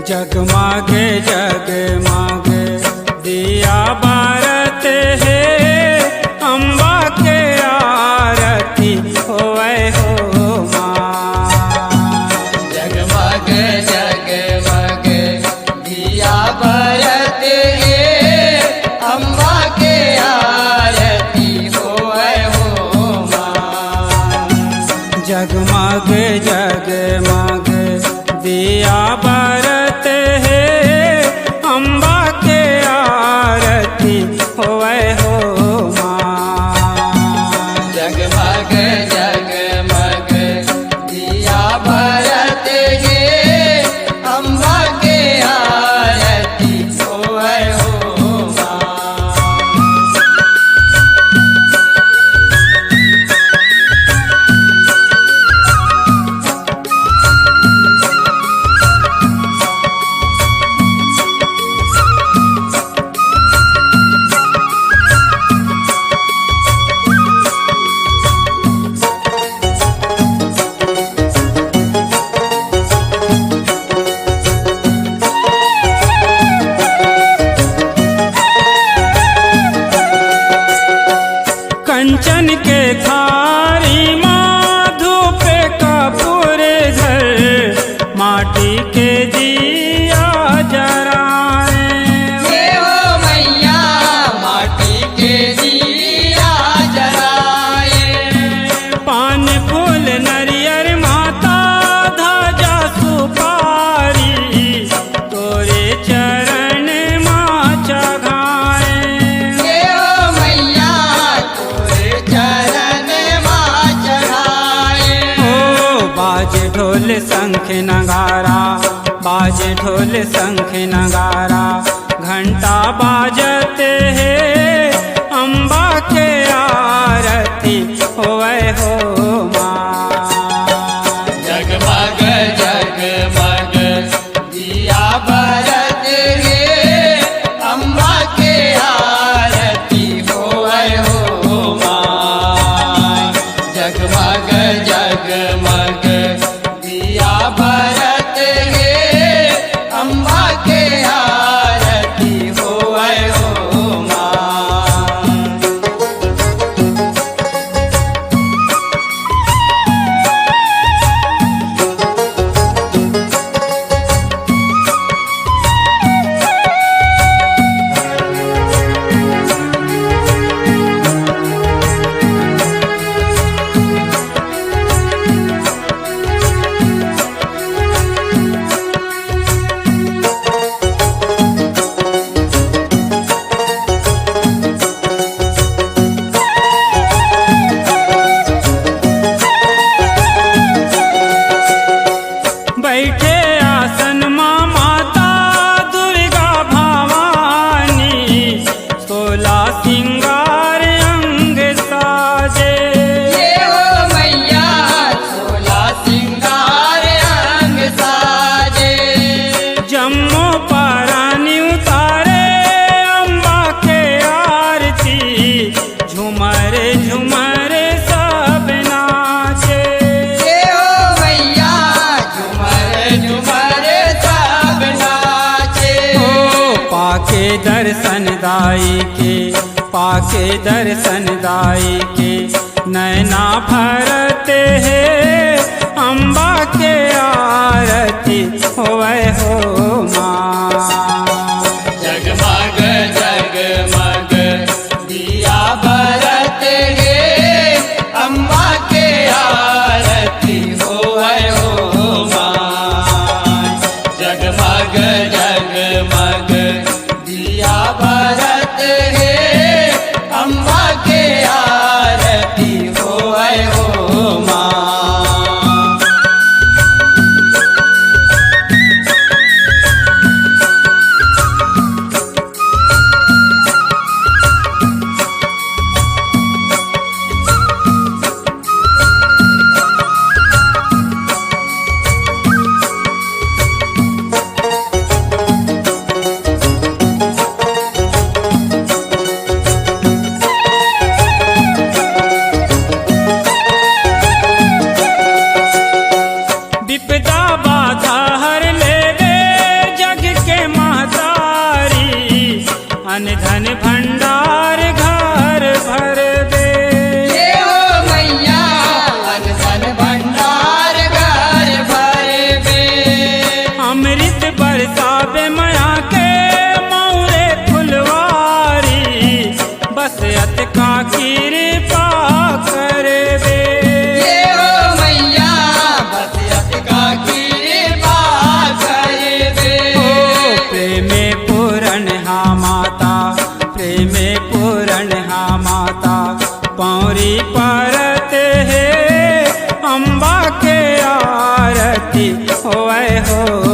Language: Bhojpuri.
जगमागे जगमागे दिया बारत है, अम्बा के आरती होवे हो माँ। जगमग जगमग दिया बरत है, अम्बा के आरती होवे हो माँ। जगमग जगमग दिया बारत है, अम्बा के आरती होवे हो माँ। जगमग जगमग दिया बरत है, अम्बा के आरती होवे हो माँ। कंचन के थारी माधु पे कपूर घर, माटी के दिया जराए। देवो मैया माटी के दिया जलाए। पान फूल नरियर माता ध्वजा सुपारी, तोरे चरण माँ चघाए। देवो मैया तोरे चरण माँ चढ़ाए। ओ बाजे ढोल शंख नगारा, बाजे ढोल शंख नगारा, घंटा बाजते है, अम्बा के आरती होवे हो माँ। जगमग जगमग दिया बरत है, अम्बा के आरती होवे हो माँ। जगमग जगमग दिया बरत है, अम्बा के आरती होवे हो माँ। बैठे आसन माँ माता दुर्गा भवानी, 16 सिंगार अंग साजे। देवो मैया 16 सिंगार अंग साजे। जम्मो पारानी उतारे अम्बा के आरती, झुमर झुमर सब नाचे। देवो मैया झुमर झुमर सब नाचे। ओ पाके दर्शन दाई के, पाके दर्शन दाई के, नैना भरते है, अम्बा के आरती होवे हो माँ। जगमग जगमग दिया बरत है, अम्बा के आरती होवे हो माँ। जगमग जगमग दिया बरत है, अम्बा के आरती बाधा ले दे जग के महतारी, अन धन भंडार घर भर दे। ये हो मैया अन धन भंडार घर भर दे। अमृत बरसावे माया के मौरे फुलवारी, बस अत का कृपा कर दे। ये हो मैया बस अत का कृपा कर दे। ओ प्रेमे पूरण हा माता, प्रेमे पूरण हा माता, पौरी परत है अम्बा के आरती होए हो।